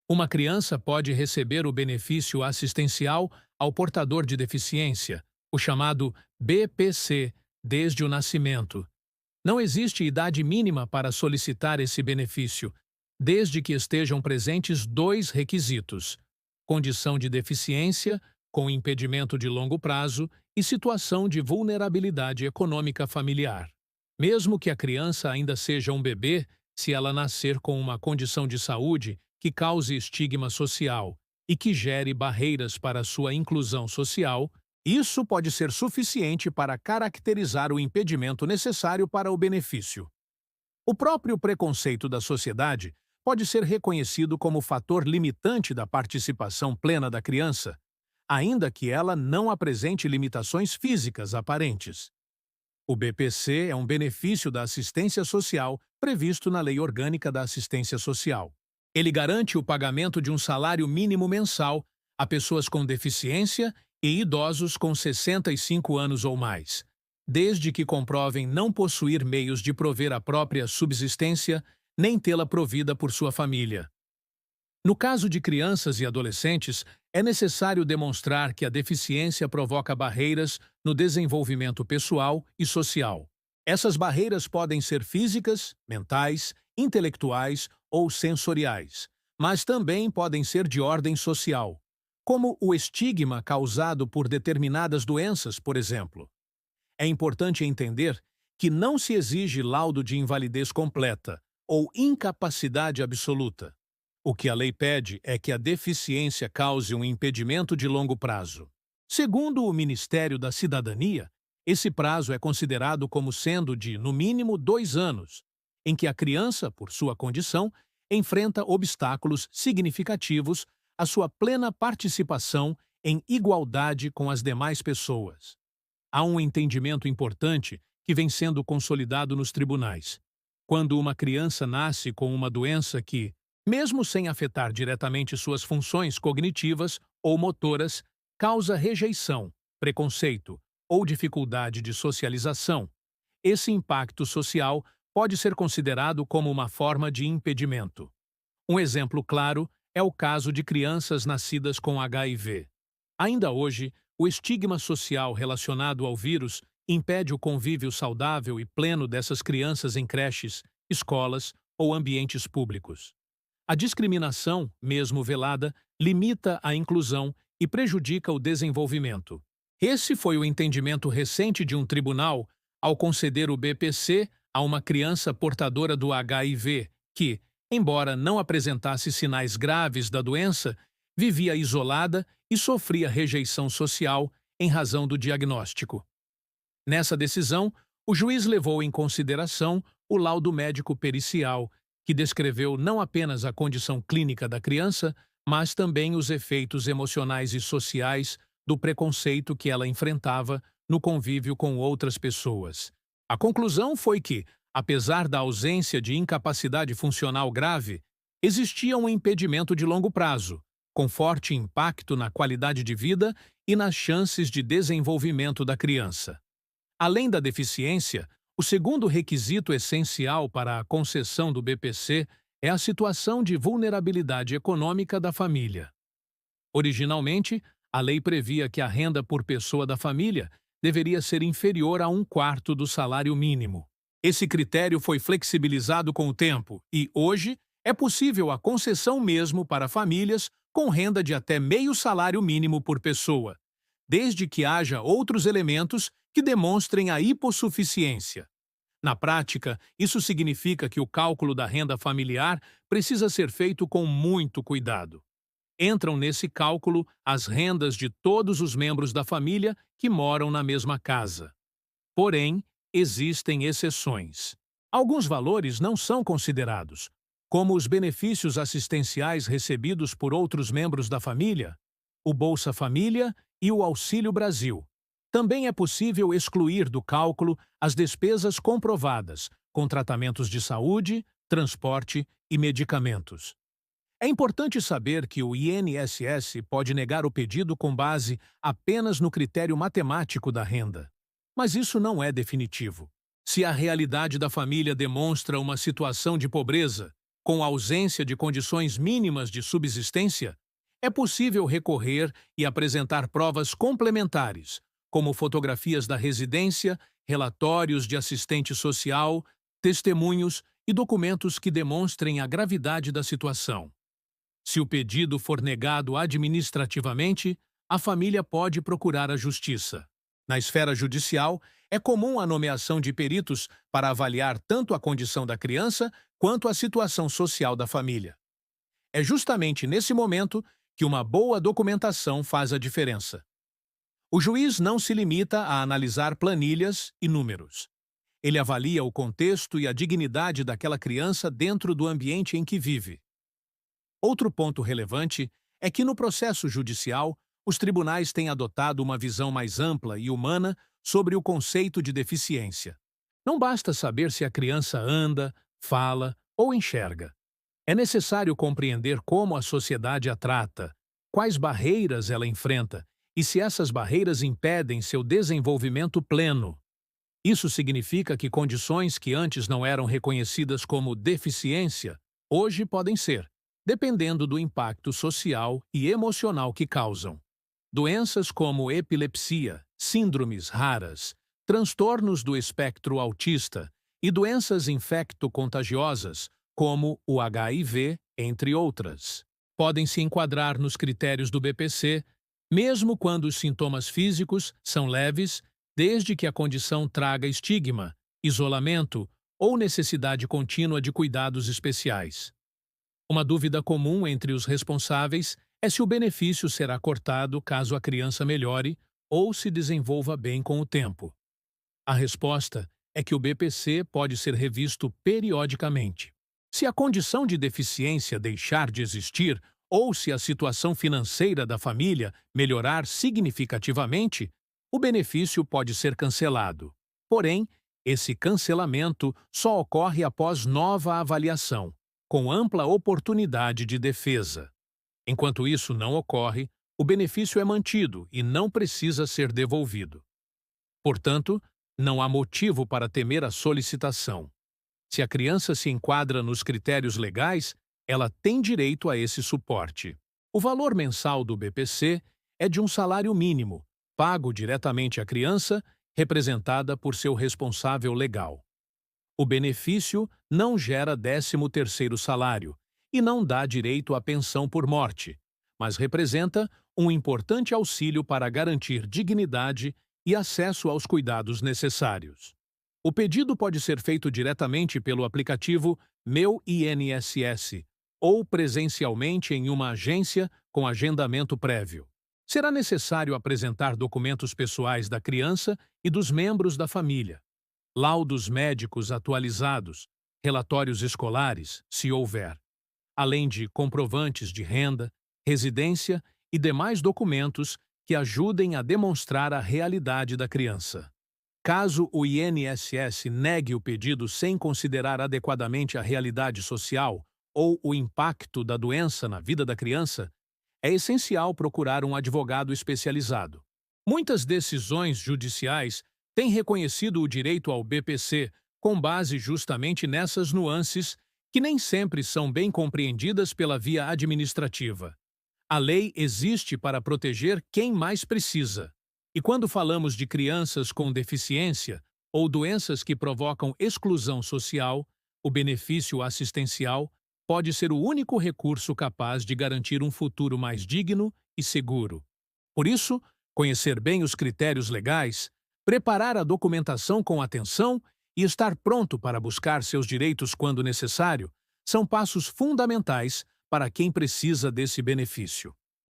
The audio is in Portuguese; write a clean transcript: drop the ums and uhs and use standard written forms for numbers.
Uma criança pode receber o benefício assistencial ao portador de deficiência, o chamado BPC, desde o nascimento. Não existe idade mínima para solicitar esse benefício, desde que estejam presentes dois requisitos: condição de deficiência, com impedimento de longo prazo, e situação de vulnerabilidade econômica familiar. Mesmo que a criança ainda seja um bebê, se ela nascer com uma condição de saúde que cause estigma social e que gere barreiras para sua inclusão social, isso pode ser suficiente para caracterizar o impedimento necessário para o benefício. O próprio preconceito da sociedade pode ser reconhecido como fator limitante da participação plena da criança, ainda que ela não apresente limitações físicas aparentes. O BPC é um benefício da assistência social previsto na Lei Orgânica da Assistência Social. Ele garante o pagamento de um salário mínimo mensal a pessoas com deficiência e idosos com 65 anos ou mais, desde que comprovem não possuir meios de prover a própria subsistência nem tê-la provida por sua família. No caso de crianças e adolescentes, é necessário demonstrar que a deficiência provoca barreiras no desenvolvimento pessoal e social. Essas barreiras podem ser físicas, mentais, intelectuais ou sensoriais, mas também podem ser de ordem social, como o estigma causado por determinadas doenças, por exemplo. É importante entender que não se exige laudo de invalidez completa ou incapacidade absoluta. O que a lei pede é que a deficiência cause um impedimento de longo prazo. Segundo o Ministério da Cidadania, esse prazo é considerado como sendo de, no mínimo, 2 anos, em que a criança, por sua condição, enfrenta obstáculos significativos à sua plena participação em igualdade com as demais pessoas. Há um entendimento importante que vem sendo consolidado nos tribunais. Quando uma criança nasce com uma doença que, mesmo sem afetar diretamente suas funções cognitivas ou motoras, causa rejeição, preconceito ou dificuldade de socialização, esse impacto social pode ser considerado como uma forma de impedimento. Um exemplo claro é o caso de crianças nascidas com HIV. Ainda hoje, o estigma social relacionado ao vírus impede o convívio saudável e pleno dessas crianças em creches, escolas ou ambientes públicos. A discriminação, mesmo velada, limita a inclusão e prejudica o desenvolvimento. Esse foi o entendimento recente de um tribunal ao conceder o BPC a uma criança portadora do HIV que, embora não apresentasse sinais graves da doença, vivia isolada e sofria rejeição social em razão do diagnóstico. Nessa decisão, o juiz levou em consideração o laudo médico pericial, que descreveu não apenas a condição clínica da criança, mas também os efeitos emocionais e sociais do preconceito que ela enfrentava no convívio com outras pessoas. A conclusão foi que, apesar da ausência de incapacidade funcional grave, existia um impedimento de longo prazo, com forte impacto na qualidade de vida e nas chances de desenvolvimento da criança. Além da deficiência, o segundo requisito essencial para a concessão do BPC é a situação de vulnerabilidade econômica da família. Originalmente, a lei previa que a renda por pessoa da família deveria ser inferior a 1/4 do salário mínimo. Esse critério foi flexibilizado com o tempo e, hoje, é possível a concessão mesmo para famílias com renda de até meio salário mínimo por pessoa, desde que haja outros elementos que demonstrem a hipossuficiência. Na prática, isso significa que o cálculo da renda familiar precisa ser feito com muito cuidado. Entram nesse cálculo as rendas de todos os membros da família que moram na mesma casa. Porém, existem exceções. Alguns valores não são considerados, como os benefícios assistenciais recebidos por outros membros da família, o Bolsa Família e o Auxílio Brasil. Também é possível excluir do cálculo as despesas comprovadas, com tratamentos de saúde, transporte e medicamentos. É importante saber que o INSS pode negar o pedido com base apenas no critério matemático da renda. Mas isso não é definitivo. Se a realidade da família demonstra uma situação de pobreza, com ausência de condições mínimas de subsistência, é possível recorrer e apresentar provas complementares, como fotografias da residência, relatórios de assistente social, testemunhos e documentos que demonstrem a gravidade da situação. Se o pedido for negado administrativamente, a família pode procurar a justiça. Na esfera judicial, é comum a nomeação de peritos para avaliar tanto a condição da criança quanto a situação social da família. É justamente nesse momento que uma boa documentação faz a diferença. O juiz não se limita a analisar planilhas e números. Ele avalia o contexto e a dignidade daquela criança dentro do ambiente em que vive. Outro ponto relevante é que no processo judicial, os tribunais têm adotado uma visão mais ampla e humana sobre o conceito de deficiência. Não basta saber se a criança anda, fala ou enxerga. É necessário compreender como a sociedade a trata, quais barreiras ela enfrenta e se essas barreiras impedem seu desenvolvimento pleno. Isso significa que condições que antes não eram reconhecidas como deficiência, hoje podem ser, dependendo do impacto social e emocional que causam. Doenças como epilepsia, síndromes raras, transtornos do espectro autista e doenças infecto-contagiosas, como o HIV, entre outras, podem se enquadrar nos critérios do BPC, mesmo quando os sintomas físicos são leves, desde que a condição traga estigma, isolamento ou necessidade contínua de cuidados especiais. Uma dúvida comum entre os responsáveis é se o benefício será cortado caso a criança melhore ou se desenvolva bem com o tempo. A resposta é que o BPC pode ser revisto periodicamente. Se a condição de deficiência deixar de existir ou se a situação financeira da família melhorar significativamente, o benefício pode ser cancelado. Porém, esse cancelamento só ocorre após nova avaliação, com ampla oportunidade de defesa. Enquanto isso não ocorre, o benefício é mantido e não precisa ser devolvido. Portanto, não há motivo para temer a solicitação. Se a criança se enquadra nos critérios legais, ela tem direito a esse suporte. O valor mensal do BPC é de um salário mínimo, pago diretamente à criança, representada por seu responsável legal. O benefício não gera 13º salário e não dá direito à pensão por morte, mas representa um importante auxílio para garantir dignidade e acesso aos cuidados necessários. O pedido pode ser feito diretamente pelo aplicativo Meu INSS ou presencialmente em uma agência com agendamento prévio. Será necessário apresentar documentos pessoais da criança e dos membros da família, laudos médicos atualizados, relatórios escolares, se houver, além de comprovantes de renda, residência e demais documentos que ajudem a demonstrar a realidade da criança. Caso o INSS negue o pedido sem considerar adequadamente a realidade social ou o impacto da doença na vida da criança, é essencial procurar um advogado especializado. Muitas decisões judiciais têm reconhecido o direito ao BPC com base justamente nessas nuances que nem sempre são bem compreendidas pela via administrativa. A lei existe para proteger quem mais precisa. E quando falamos de crianças com deficiência ou doenças que provocam exclusão social, o benefício assistencial pode ser o único recurso capaz de garantir um futuro mais digno e seguro. Por isso, conhecer bem os critérios legais, preparar a documentação com atenção e estar pronto para buscar seus direitos quando necessário são passos fundamentais para quem precisa desse benefício.